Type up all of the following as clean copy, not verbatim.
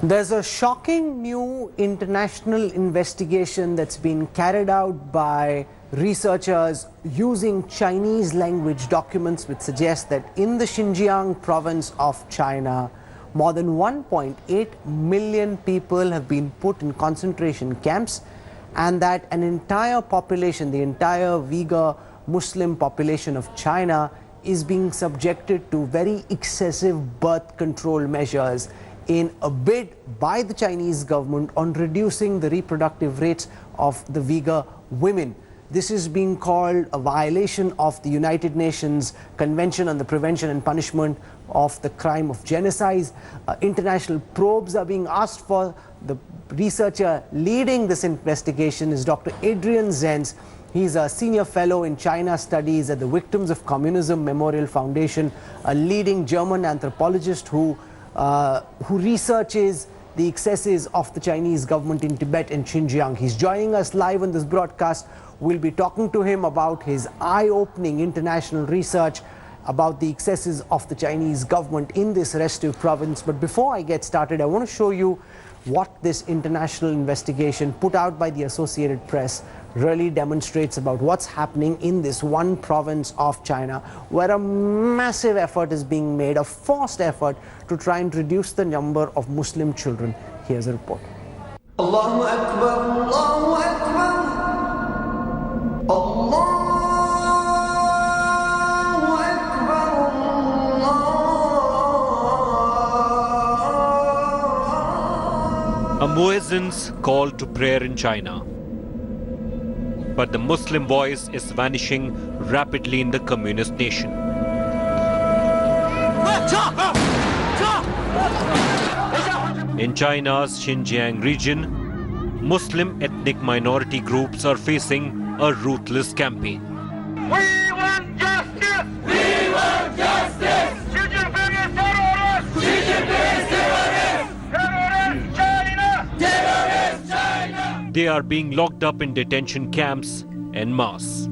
There's a shocking new international investigation that's been carried out by researchers using Chinese language documents, which suggest that in the Xinjiang province of China, more than 1.8 million people have been put in concentration camps, and that an entire population, the entire Uighur Muslim population of China, is being subjected to very excessive birth control measures in a bid by the Chinese government on reducing the reproductive rates of the Uighur women. This is being called a violation of the United Nations Convention on the Prevention and Punishment of the Crime of Genocide. International probes are being asked for. The researcher leading this investigation is Dr. Adrian Zenz. He's a senior fellow in China studies at the Victims of Communism Memorial Foundation, a leading German anthropologist who researches the excesses of the Chinese government in Tibet and Xinjiang. He's joining us live on this broadcast. We'll be talking to him about his eye-opening international research about the excesses of the Chinese government in this restive province. But before I get started, I want to show you what this international investigation put out by the Associated Press really demonstrates about what's happening in this one province of China, where a massive effort is being made, a forced effort to try and reduce the number of Muslim children. Here's a report. Allahu Akbar, Allahu Akbar, Allahu Akbar, A muezzin's call to prayer in China. But the Muslim voice is vanishing rapidly in the communist nation. In China's Xinjiang region, Muslim ethnic minority groups are facing a ruthless campaign. We want justice! We want justice! Xi Jinping is terrorist! Xi Jinping is terrorist! Terrorist China! Terrorist China! They are being locked up in detention camps en masse.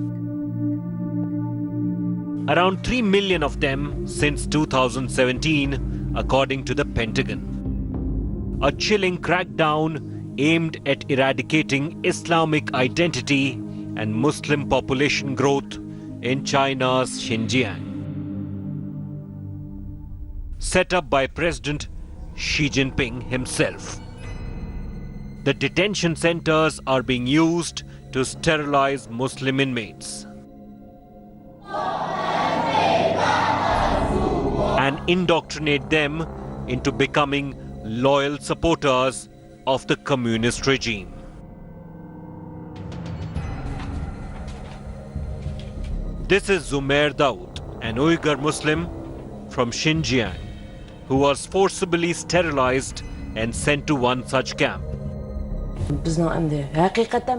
Around 3 million of them since 2017, according to the Pentagon. A chilling crackdown aimed at eradicating Islamic identity and Muslim population growth in China's Xinjiang. Set up by President Xi Jinping himself. The detention centers are being used to sterilize Muslim inmates and indoctrinate them into becoming loyal supporters of the communist regime. This is Zumair Daud, an Uighur Muslim from Xinjiang, who was forcibly sterilized and sent to one such camp.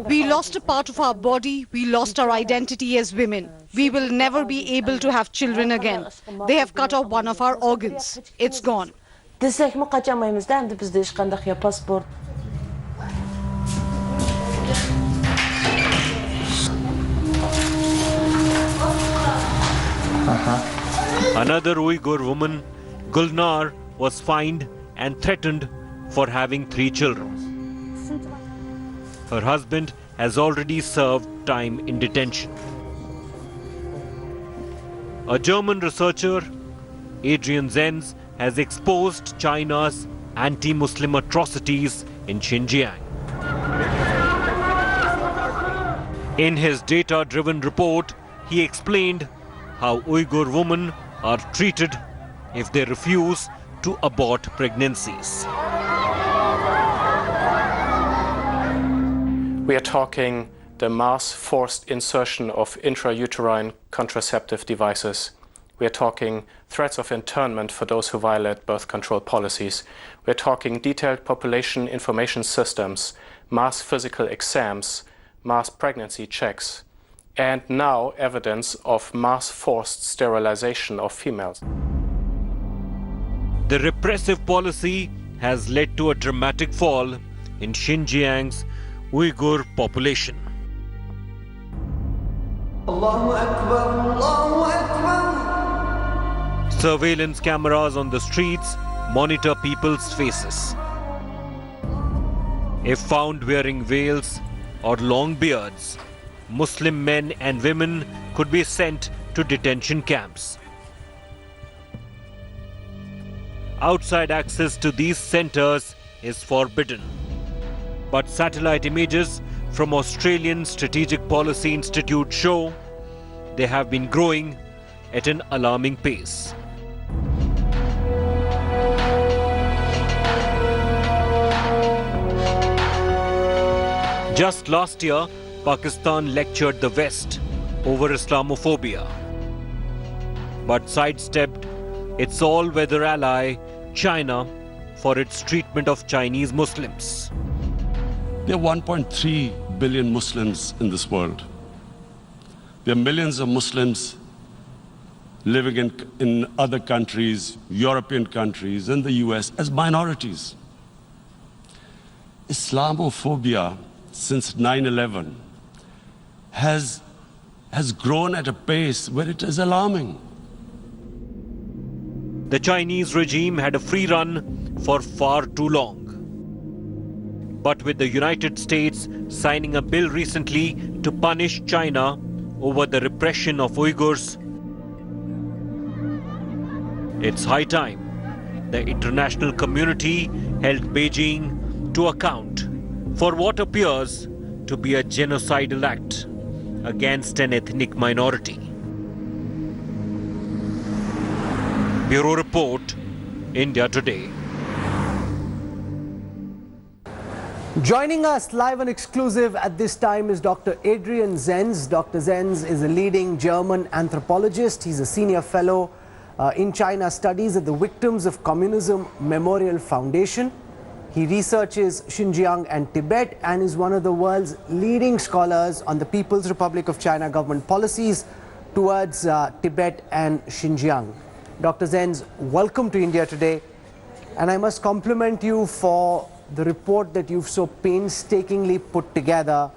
We lost a part of our body, we lost our identity as women. We will never be able to have children again. They have cut off one of our organs. It's gone. Another Uighur woman, Gulnar, was fined and threatened for having 3 children. Her husband has already served time in detention. A German researcher, Adrian Zenz, has exposed China's anti-Muslim atrocities in Xinjiang. In his data-driven report, he explained how Uighur women are treated if they refuse to abort pregnancies. We are talking the mass forced insertion of intrauterine contraceptive devices. We are talking threats of internment for those who violate birth control policies. We are talking detailed population information systems, mass physical exams, mass pregnancy checks, and now evidence of mass forced sterilization of females. The repressive policy has led to a dramatic fall in Xinjiang's Uighur population. Allahu Akbar, Allahu Akbar. Surveillance cameras on the streets monitor people's faces. If found wearing veils or long beards, Muslim men and women could be sent to detention camps. Outside access to these centers is forbidden. But satellite images from Australian Strategic Policy Institute show they have been growing at an alarming pace. Just last year, Pakistan lectured the West over Islamophobia, but sidestepped its all-weather ally, China, for its treatment of Chinese Muslims. There are 1.3 billion Muslims in this world. There are millions of Muslims living in other countries, European countries, in the US as minorities. Islamophobia since 9/11 has grown at a pace where it is alarming. The Chinese regime had a free run for far too long. But with the United States signing a bill recently to punish China over the repression of Uighurs, it's high time the international community held Beijing to account for what appears to be a genocidal act against an ethnic minority. Bureau Report, India Today. Joining us live and exclusive at this time is Dr. Adrian Zenz. Dr. Zenz is a leading German anthropologist. He's a senior fellow in China Studies at the Victims of Communism Memorial Foundation. He researches Xinjiang and Tibet and is one of the world's leading scholars on the People's Republic of China government policies towards Tibet and Xinjiang. Dr. Zenz, welcome to India Today. And I must compliment you for the report that you've so painstakingly put together,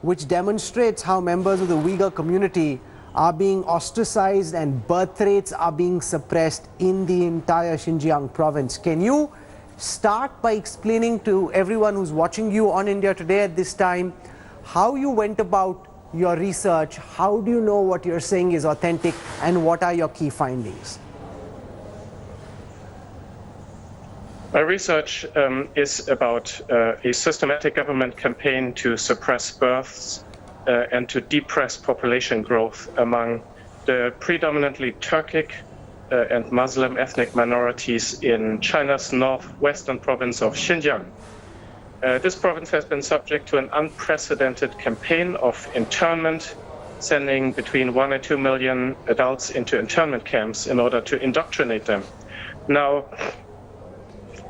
which demonstrates how members of the Uyghur community are being ostracized and birth rates are being suppressed in the entire Xinjiang province. Can you start by explaining to everyone who's watching you on India Today at this time how you went about your research, how do you know what you're saying is authentic, and what are your key findings? My research is about a systematic government campaign to suppress births and to depress population growth among the predominantly Turkic and Muslim ethnic minorities in China's northwestern province of Xinjiang. This province has been subject to an unprecedented campaign of internment, sending between 1 and 2 million adults into internment camps in order to indoctrinate them. Now,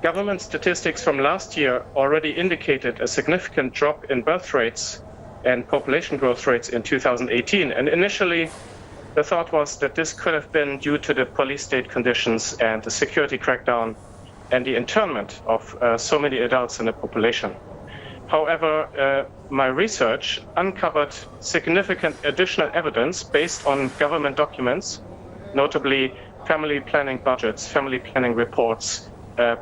government statistics from last year already indicated a significant drop in birth rates and population growth rates in 2018. And initially, the thought was that this could have been due to the police state conditions and the security crackdown and the internment of so many adults in the population. However, my research uncovered significant additional evidence based on government documents, notably family planning budgets, family planning reports,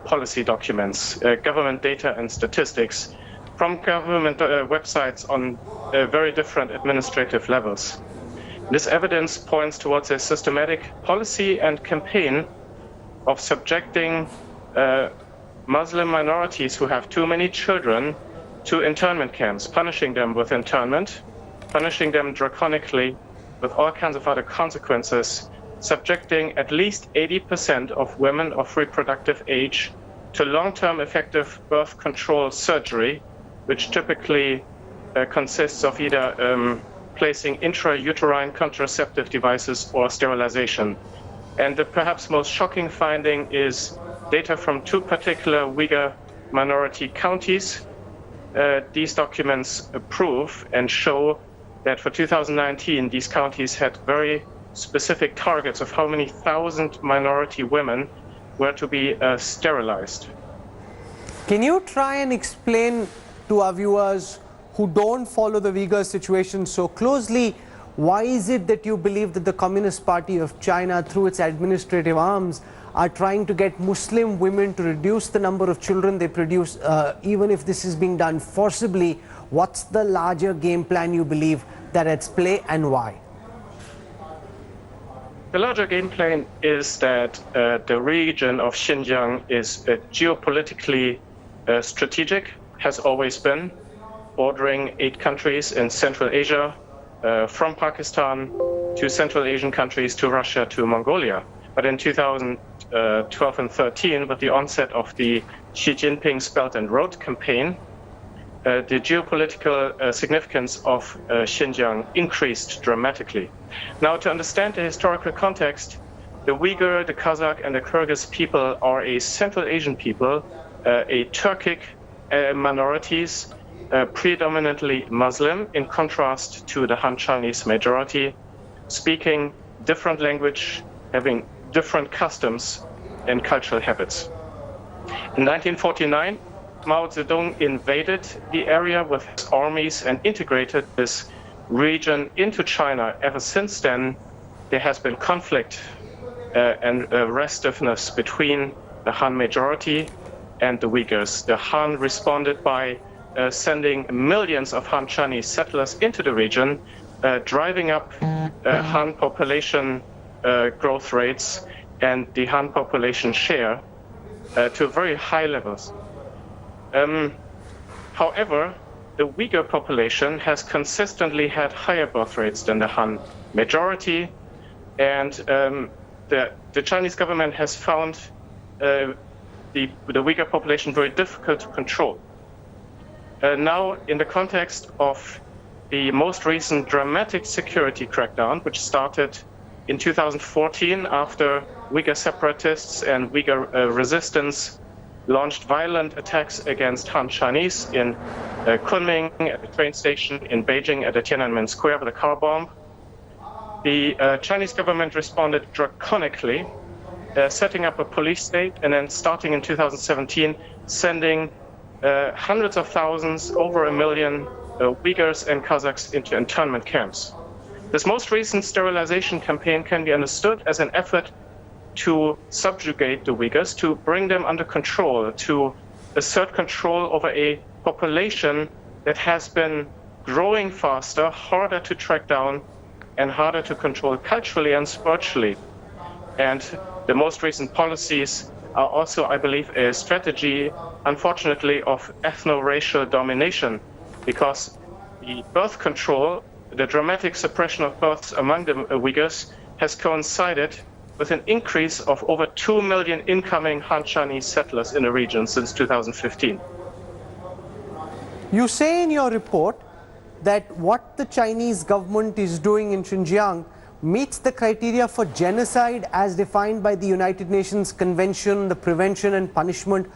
policy documents, government data and statistics from government websites on very different administrative levels. This evidence points towards a systematic policy and campaign of subjecting Muslim minorities who have too many children to internment camps, punishing them with internment, punishing them draconically with all kinds of other consequences, subjecting at least 80% of women of reproductive age to long-term effective birth control surgery, which typically consists of either placing intrauterine contraceptive devices or sterilization. And the perhaps most shocking finding is data from 2 particular Uyghur minority counties. These documents prove and show that for 2019, these counties had very specific targets of how many thousand minority women were to be sterilized. Can you try and explain to our viewers who don't follow the Uyghur situation so closely Why is it that you believe that the Communist Party of China, through its administrative arms, are trying to get Muslim women to reduce the number of children they produce, even if this is being done forcibly? What's the larger game plan you believe that at play, and why? The larger game plan is that the region of Xinjiang is geopolitically strategic, has always been, bordering 8 countries in Central Asia, from Pakistan to Central Asian countries to Russia to Mongolia. But in 2012 and 13, with the onset of the Xi Jinping's Belt and Road campaign, the geopolitical significance of Xinjiang increased dramatically. Now, to understand the historical context, the Uighur, the Kazakh, and the Kyrgyz people are a Central Asian people, a Turkic minorities, predominantly Muslim, in contrast to the Han Chinese majority, speaking different language, having different customs and cultural habits. In 1949, Mao Zedong invaded the area with his armies and integrated this region into China. Ever since then, there has been conflict and restiveness between the Han majority and the Uyghurs. The Han responded by sending millions of Han Chinese settlers into the region, driving up Han population growth rates and the Han population share to very high levels. However, the Uyghur population has consistently had higher birth rates than the Han majority, and the Chinese government has found the Uyghur population very difficult to control. Now, in the context of the most recent dramatic security crackdown, which started in 2014 after Uyghur separatists and Uyghur resistance launched violent attacks against Han Chinese in Kunming at the train station, in Beijing at the Tiananmen Square with a car bomb. The Chinese government responded draconically, setting up a police state, and then starting in 2017, sending hundreds of thousands, over 1 million Uyghurs and Kazakhs into internment camps. This most recent sterilization campaign can be understood as an effort to subjugate the Uyghurs, to bring them under control, to assert control over a population that has been growing faster, harder to track down, and harder to control culturally and spiritually. And the most recent policies are also, I believe, a strategy, unfortunately, of ethno-racial domination, because the birth control, the dramatic suppression of births among the Uyghurs, has coincided with an increase of over 2 million incoming Han Chinese settlers in the region since 2015. You say in your report that what the Chinese government is doing in Xinjiang meets the criteria for genocide as defined by the United Nations Convention, the Prevention and Punishment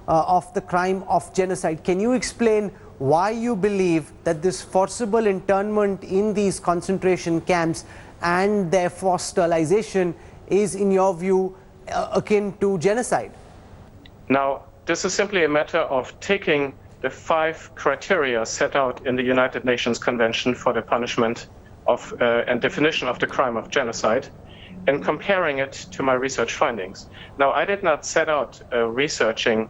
of the Crime of Genocide. Can you explain why you believe that this forcible internment in these concentration camps and their forced sterilization is, in your view, akin to genocide? Now, this is simply a matter of taking the 5 criteria set out in the United Nations Convention for the punishment of and definition of the crime of genocide, and comparing it to my research findings. Now, I did not set out researching,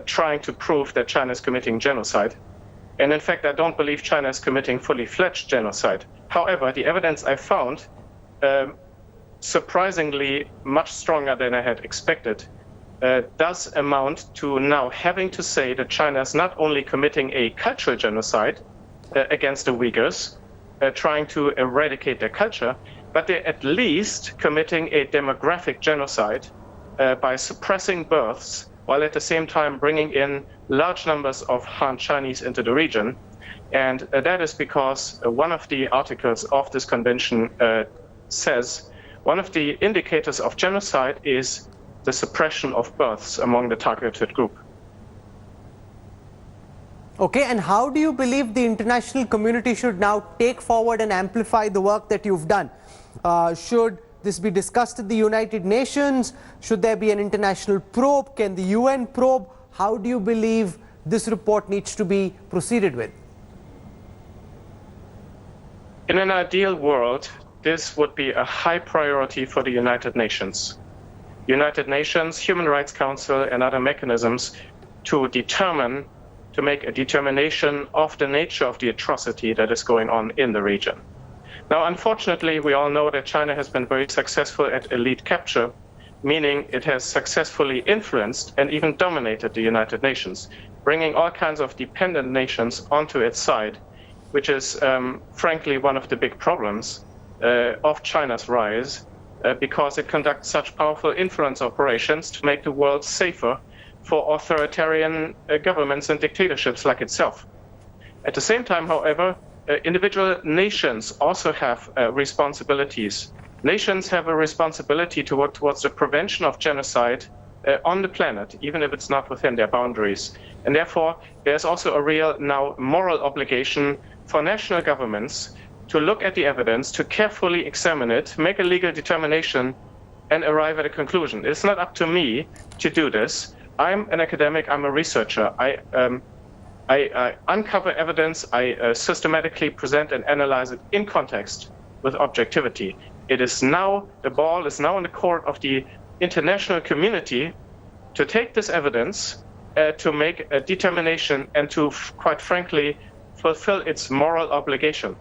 trying to prove that China is committing genocide. And in fact, I don't believe China is committing fully fledged genocide. However, the evidence I found, surprisingly much stronger than I had expected, does amount to now having to say that China is not only committing a cultural genocide against the Uyghurs, trying to eradicate their culture, but they're at least committing a demographic genocide by suppressing births, while at the same time bringing in large numbers of Han Chinese into the region. And that is because one of the articles of this convention says one of the indicators of genocide is the suppression of births among the targeted group. Okay, and how do you believe the international community should now take forward and amplify the work that you've done? Should this be discussed at the United Nations? Should there be an international probe? Can the UN probe? How do you believe this report needs to be proceeded with? In an ideal world, this would be a high priority for the United Nations. United Nations, Human Rights Council, and other mechanisms to make a determination of the nature of the atrocity that is going on in the region. Now, unfortunately, we all know that China has been very successful at elite capture, meaning it has successfully influenced and even dominated the United Nations, bringing all kinds of dependent nations onto its side, which is frankly one of the big problems of China's rise, because it conducts such powerful influence operations to make the world safer for authoritarian governments and dictatorships like itself. At the same time, however, individual nations also have responsibilities. Nations have a responsibility towards the prevention of genocide on the planet, even if it's not within their boundaries. And therefore, there's also a real now moral obligation for national governments to look at the evidence, to carefully examine it, make a legal determination, and arrive at a conclusion. It's not up to me to do this. I'm an academic, I'm a researcher. I uncover evidence, I systematically present and analyze it in context with objectivity. It is now, the ball is now in the court of the international community to take this evidence, to make a determination and to, quite frankly, fulfill its moral obligation.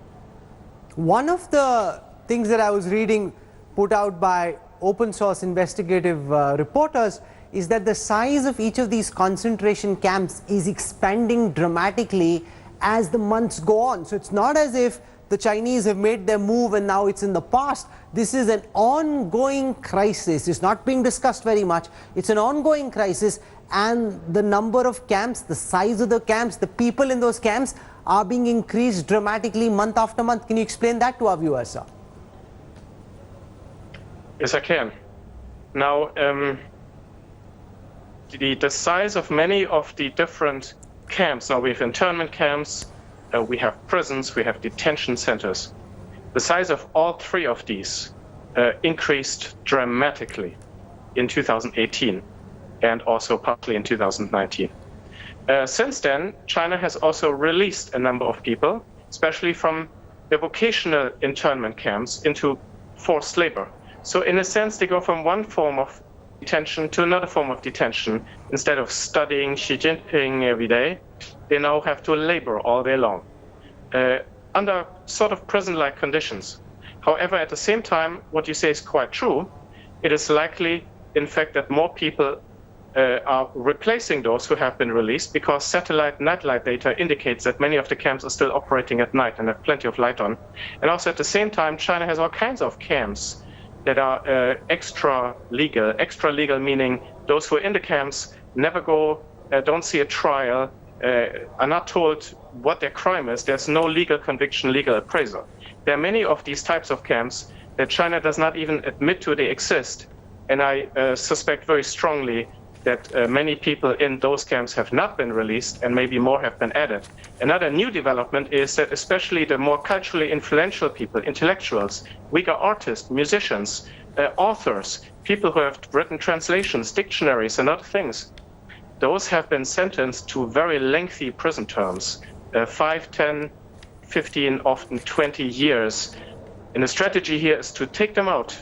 One of the things that I was reading put out by open source investigative reporters is that the size of each of these concentration camps is expanding dramatically as the months go on. So it's not as if the Chinese have made their move and now it's in the past. This is an ongoing crisis. It's not being discussed very much. It's an ongoing crisis, and the number of camps, the size of the camps, the people in those camps are being increased dramatically month after month. Can you explain that to our viewers, sir? Yes, I can. Now, the size of many of the different camps, now we have internment camps, we have prisons, we have detention centers. The size of all three of these increased dramatically in 2018 and also partly in 2019. Since then, China has also released a number of people, especially from the vocational internment camps, into forced labor. So in a sense, they go from one form of detention to another form of detention. Instead of studying Xi Jinping every day, they now have to labor all day long under sort of prison-like conditions. However, at the same time, what you say is quite true. It is likely, in fact, that more people are replacing those who have been released, because satellite nightlight data indicates that many of the camps are still operating at night and have plenty of light on. And also at the same time, China has all kinds of camps that are extra legal meaning those who are in the camps never go, don't see a trial, are not told what their crime is. There's no legal conviction, legal appraisal. There are many of these types of camps that China does not even admit to they exist. And I suspect very strongly that many people in those camps have not been released, and maybe more have been added. Another new development is that especially the more culturally influential people, intellectuals, Uyghur artists, musicians, authors, people who have written translations, dictionaries, and other things, those have been sentenced to very lengthy prison terms, 5, 10, 15, often 20 years. And the strategy here is to take them out,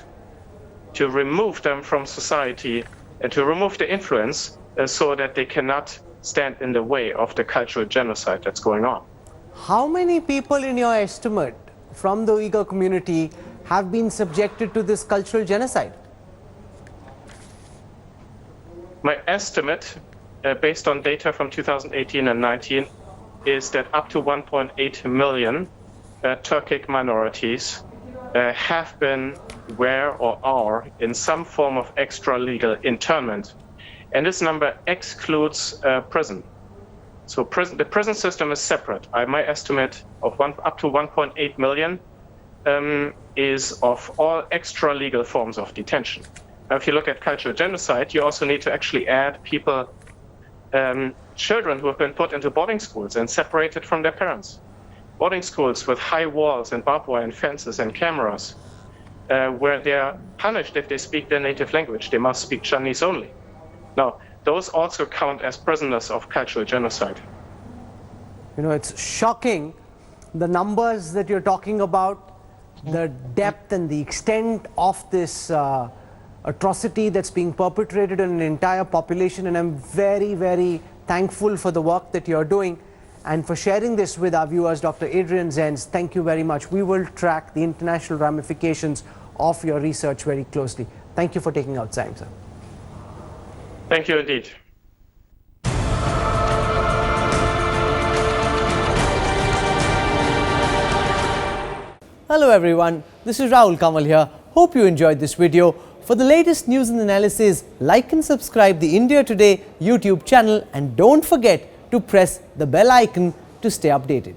to remove them from society, and to remove the influence so that they cannot stand in the way of the cultural genocide that's going on. How many people, in your estimate, from the Uyghur community have been subjected to this cultural genocide? My estimate, based on data from 2018 and 19, is that up to 1.8 million Turkic minorities have been, were, or are in some form of extra-legal internment. And this number excludes prison. So the prison system is separate. My estimate of up to 1.8 million is of all extra-legal forms of detention. Now, if you look at cultural genocide, you also need to actually add people, children who have been put into boarding schools and separated from their parents. Boarding schools with high walls and barbed wire and fences and cameras, where they are punished if they speak their native language. They must speak Chinese only. Now, those also count as prisoners of cultural genocide. You know, it's shocking the numbers that you're talking about, the depth and the extent of this atrocity that's being perpetrated on an entire population, and I'm very, very thankful for the work that you're doing and for sharing this with our viewers. Dr. Adrian Zenz, thank you very much. We will track the international ramifications of your research very closely. Thank you for taking out time, sir. Thank you indeed. Hello everyone, this is Rahul Kanwal here. Hope you enjoyed this video. For the latest news and analysis, like and subscribe the India Today YouTube channel, and don't forget to press the bell icon to stay updated.